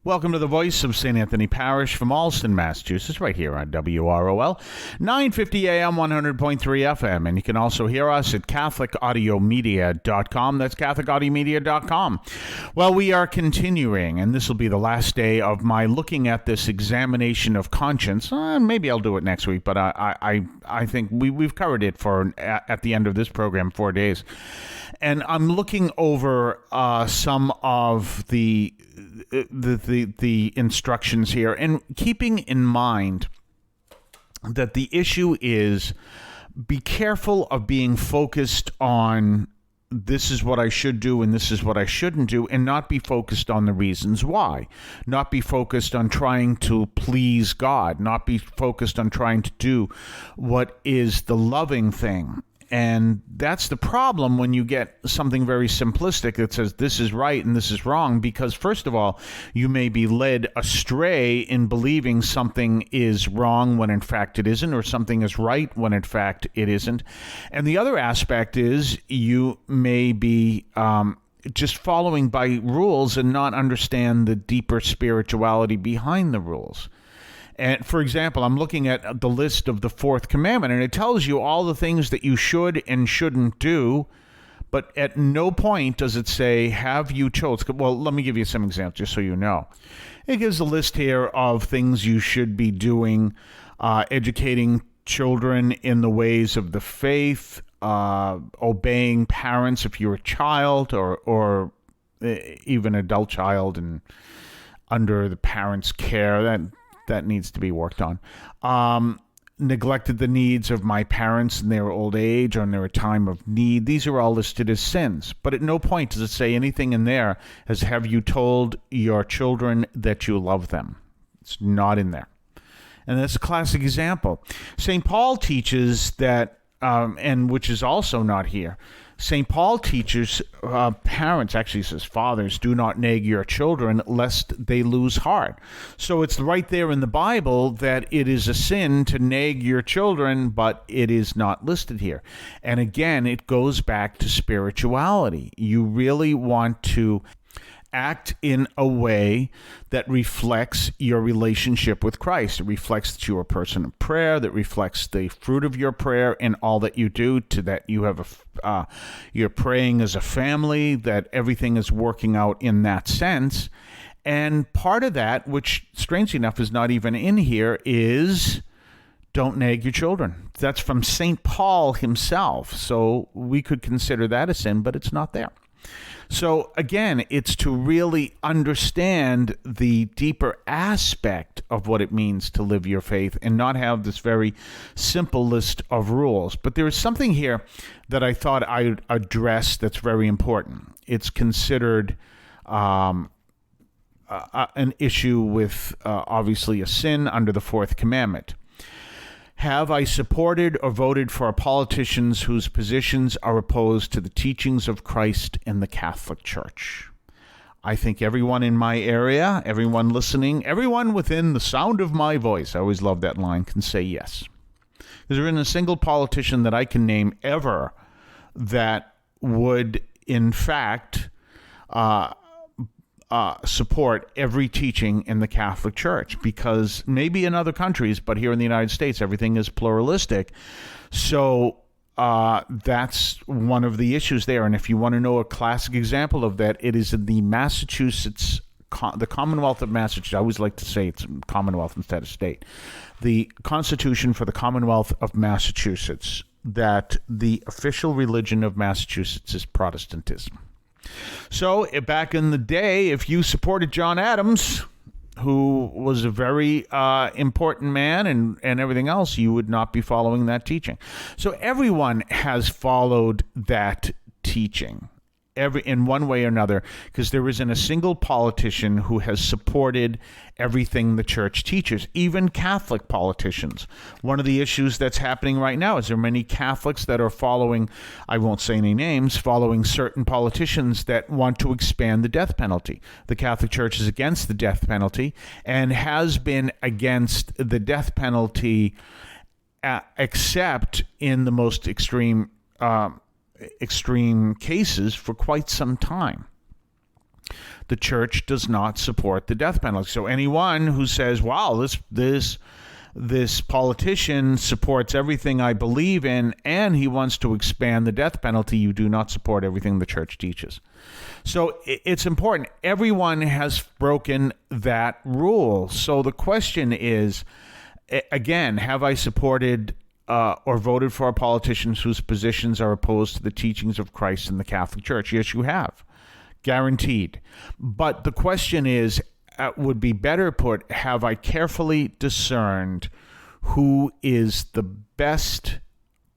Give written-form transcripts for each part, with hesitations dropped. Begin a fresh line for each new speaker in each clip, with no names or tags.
Welcome to the voice of St. Anthony Parish from Allston, Massachusetts, right here on WROL, 950 AM, 100.3 FM. And you can also hear us at CatholicAudiomedia.com. That's CatholicAudiomedia.com. Well, we are continuing, and this will be the last day of my looking at this examination of conscience. Maybe I'll do it next week, but I think we've covered it at the end of this program, 4 days. And I'm looking over some of the instructions here, and keeping in mind that the issue is be careful of being focused on this is what I should do and this is what I shouldn't do, and not be focused on the reasons why, not be focused on trying to please God, not be focused on trying to do what is the loving thing. And that's the problem when you get something very simplistic that says this is right and this is wrong, because first of all, you may be led astray in believing something is wrong when in fact it isn't, or something is right when in fact it isn't. And the other aspect is you may be just following by rules and not understand the deeper spirituality behind the rules. And for example, I'm looking at the list of the fourth commandment, and it tells you all the things that you should and shouldn't do, but at no point does it say, have you chosen? Well, let me give you some examples just so you know. It gives a list here of things you should be doing, educating children in the ways of the faith, obeying parents if you're a child or even adult child and under the parents' care. That needs to be worked on. Neglected the needs of my parents in their old age or in their time of need. These are all listed as sins. But at no point does it say anything in there as have you told your children that you love them. It's not in there. And that's a classic example. St. Paul teaches that, and which is also not here, St. Paul teaches parents, actually says fathers, do not nag your children lest they lose heart. So it's right there in the Bible that it is a sin to nag your children, but it is not listed here. And again, it goes back to spirituality. You really want to act in a way that reflects your relationship with Christ. It reflects that you're a person of prayer, that reflects the fruit of your prayer in all that you do, to that you have you're praying as a family, that everything is working out in that sense. And part of that, which strangely enough is not even in here, is don't nag your children. That's from St. Paul himself. So we could consider that a sin, but it's not there. So again, it's to really understand the deeper aspect of what it means to live your faith and not have this very simple list of rules. But there is something here that I thought I'd address that's very important. It's considered an issue with obviously a sin under the fourth commandment. Have I supported or voted for politicians whose positions are opposed to the teachings of Christ and the Catholic Church? I think everyone in my area, everyone listening, everyone within the sound of my voice, I always love that line, can say yes. There isn't a single politician that I can name ever that would, in fact, support every teaching in the Catholic Church, because maybe in other countries, but here in the United States, everything is pluralistic. So that's one of the issues there. And if you want to know a classic example of that, it is in the Massachusetts, the Commonwealth of Massachusetts. I always like to say it's Commonwealth instead of state. The Constitution for the Commonwealth of Massachusetts, that the official religion of Massachusetts is Protestantism. So back in the day, if you supported John Adams, who was a very important man and everything else, you would not be following that teaching. So everyone has followed that teaching in one way or another, because there isn't a single politician who has supported everything the church teaches, even Catholic politicians. One of the issues that's happening right now is there are many Catholics that are following, I won't say any names, following certain politicians that want to expand the death penalty. The Catholic Church is against the death penalty and has been against the death penalty except in the most extreme cases for quite some time. the church does not support the death penalty. So anyone who says, wow, this politician supports everything I believe in, and he wants to expand the death penalty, you do not support everything the church teaches. So it's important. Everyone has broken that rule. So the question is, again, have I supported or voted for politicians whose positions are opposed to the teachings of Christ and the Catholic Church? Yes, you have. Guaranteed. But the question is, would be better put, have I carefully discerned who is the best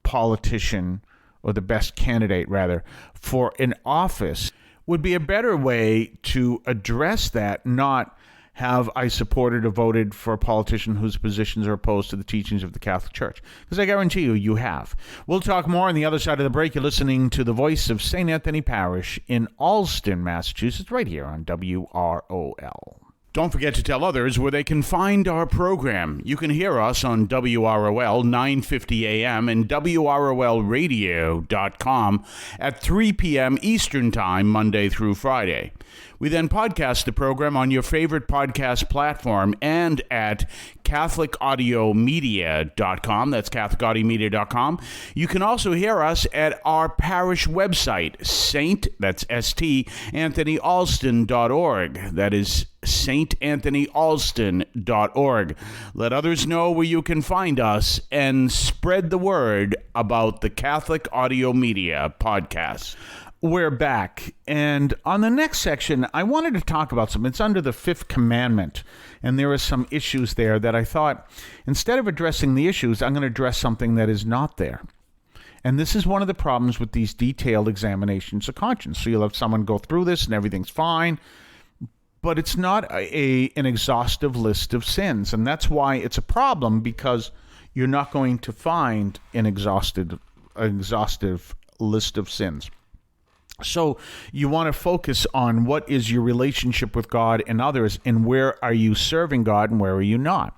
politician, or the best candidate, rather, for an office? Would be a better way to address that, not have I supported or voted for a politician whose positions are opposed to the teachings of the Catholic Church? Because I guarantee you, you have. We'll talk more on the other side of the break. You're listening to the voice of St. Anthony Parish in Allston, Massachusetts, right here on WROL. Don't forget to tell others where they can find our program. You can hear us on WROL 950 AM and WROLradio.com at 3 p.m. Eastern Time, Monday through Friday. We then podcast the program on your favorite podcast platform and at CatholicAudiomedia.com. That's CatholicAudiomedia.com. You can also hear us at our parish website, that's St. AnthonyAlston.org. That is StAnthonyAlston.org. Let others know where you can find us and spread the word about the Catholic Audio Media podcast. We're back, and on the next section, I wanted to talk about something. It's under the fifth commandment, and there are some issues there that I thought, instead of addressing the issues, I'm going to address something that is not there. And this is one of the problems with these detailed examinations of conscience. So you'll have someone go through this, and everything's fine, but it's not an exhaustive list of sins, and that's why it's a problem, because you're not going to find an exhaustive list of sins. So you want to focus on what is your relationship with God and others, and where are you serving God and where are you not.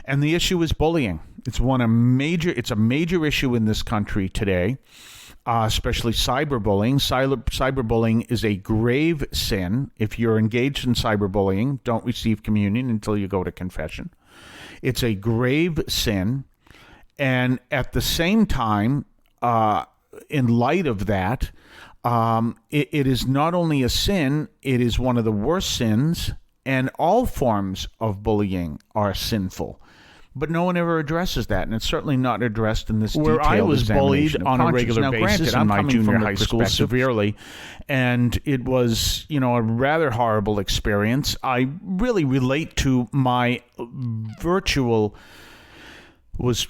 And the issue is bullying. It's a major issue in this country today, especially cyberbullying. Cyberbullying is a grave sin. If you're engaged in cyberbullying, don't receive communion until you go to confession. It's a grave sin. And at the same time, in light of that, it is not only a sin, it is one of the worst sins, and all forms of bullying are sinful. But no one ever addresses that, and it's certainly not addressed in this detailed examination. Where I was bullied on a regular basis in my junior high school severely, and it was, a rather horrible experience. I really relate to my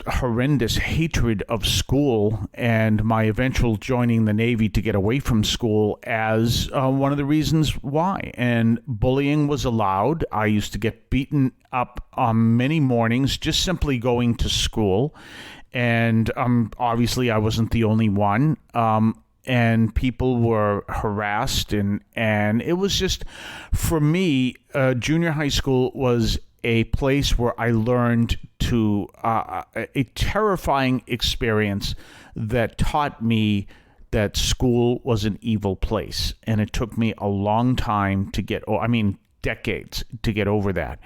horrendous hatred of school and my eventual joining the Navy to get away from school as one of the reasons why. And bullying was allowed. I used to get beaten up on many mornings just simply going to school. And obviously I wasn't the only one. And people were harassed. And it was just, for me, junior high school was a place where I learned to a terrifying experience that taught me that school was an evil place. And it took me a long time to decades to get over that.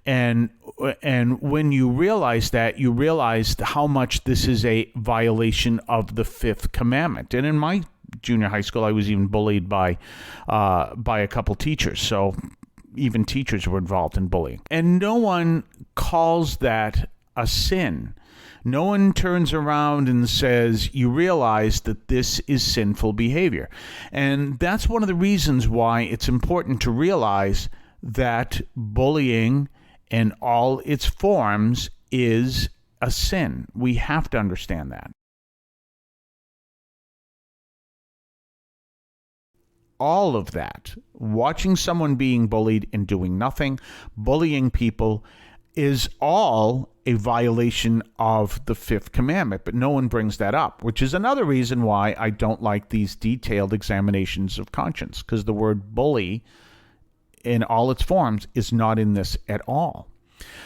And when you realize that, you realize how much this is a violation of the fifth commandment. And in my junior high school, I was even bullied by a couple teachers. So even teachers were involved in bullying. And no one calls that a sin. No one turns around and says, you realize that this is sinful behavior. And that's one of the reasons why it's important to realize that bullying in all its forms is a sin. We have to understand that. All of that, watching someone being bullied and doing nothing, bullying people, is all a violation of the fifth commandment, but no one brings that up, which is another reason why I don't like these detailed examinations of conscience, because the word bully in all its forms is not in this at all.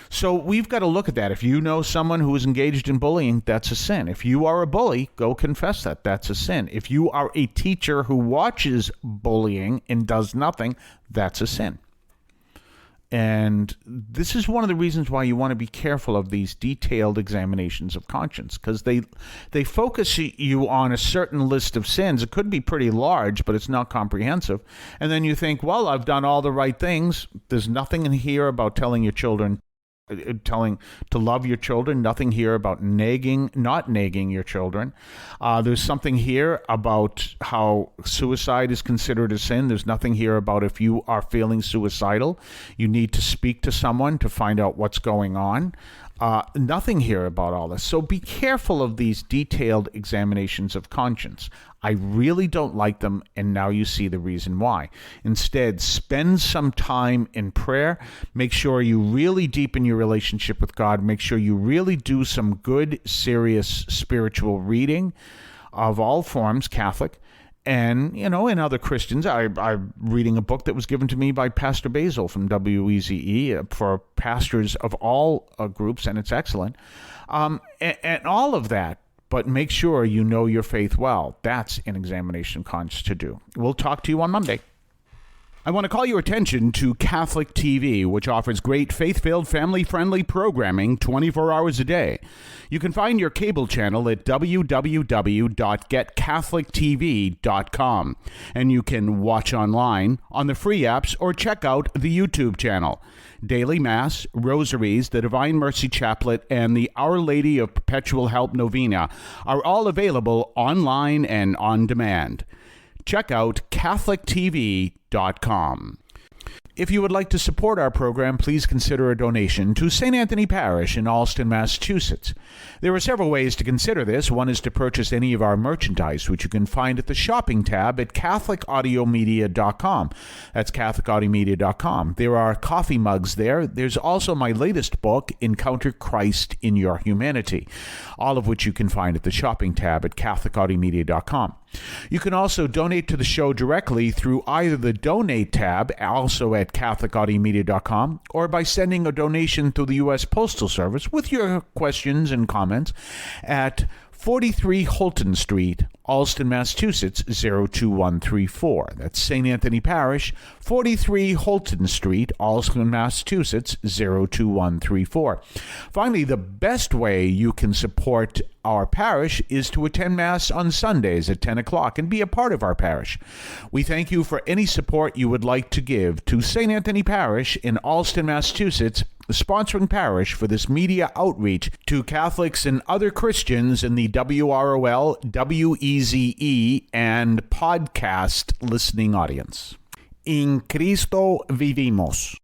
So we've got to look at that. If you know someone who is engaged in bullying, that's a sin. If you are a bully, go confess that. That's a sin. If you are a teacher who watches bullying and does nothing, that's a sin. And this is one of the reasons why you want to be careful of these detailed examinations of conscience, because they focus you on a certain list of sins. It could be pretty large, but it's not comprehensive. And then you think, well, I've done all the right things. There's nothing in here about telling to love your children, nothing here about not nagging your children. There's something here about how suicide is considered a sin. There's nothing here about if you are feeling suicidal, you need to speak to someone to find out what's going on. Nothing here about all this. So be careful of these detailed examinations of conscience. I really don't like them, and now you see the reason why. Instead, spend some time in prayer. Make sure you really deepen your relationship with God. Make sure you really do some good, serious spiritual reading of all forms, Catholic. And, and other Christians, I'm reading a book that was given to me by Pastor Basil from WEZE for pastors of all groups, and it's excellent. And all of that. But make sure you know your faith well. That's an examination of conscience to do. We'll talk to you on Monday. I want to call your attention to Catholic TV, which offers great faith-filled, family-friendly programming 24 hours a day. You can find your cable channel at www.getcatholictv.com, and you can watch online on the free apps or check out the YouTube channel. Daily Mass, Rosaries, the Divine Mercy Chaplet, and the Our Lady of Perpetual Help Novena are all available online and on demand. Check out CatholicTV.com. If you would like to support our program, please consider a donation to St. Anthony Parish in Allston, Massachusetts. There are several ways to consider this. One is to purchase any of our merchandise, which you can find at the shopping tab at CatholicAudiomedia.com. That's CatholicAudiomedia.com. There are coffee mugs there. There's also my latest book, Encounter Christ in Your Humanity, all of which you can find at the shopping tab at CatholicAudiomedia.com. You can also donate to the show directly through either the Donate tab, also at CatholicAudiomedia.com, or by sending a donation through the U.S. Postal Service with your questions and comments at 43 Holton Street, Allston, Massachusetts, 02134. That's St. Anthony Parish, 43 Holton Street, Allston, Massachusetts, 02134. Finally, the best way you can support our parish is to attend Mass on Sundays at 10 o'clock and be a part of our parish. We thank you for any support you would like to give to St. Anthony Parish in Allston, Massachusetts, the sponsoring parish for this media outreach to Catholics and other Christians in the WROL, WEZE, and podcast listening audience. In Cristo vivimos.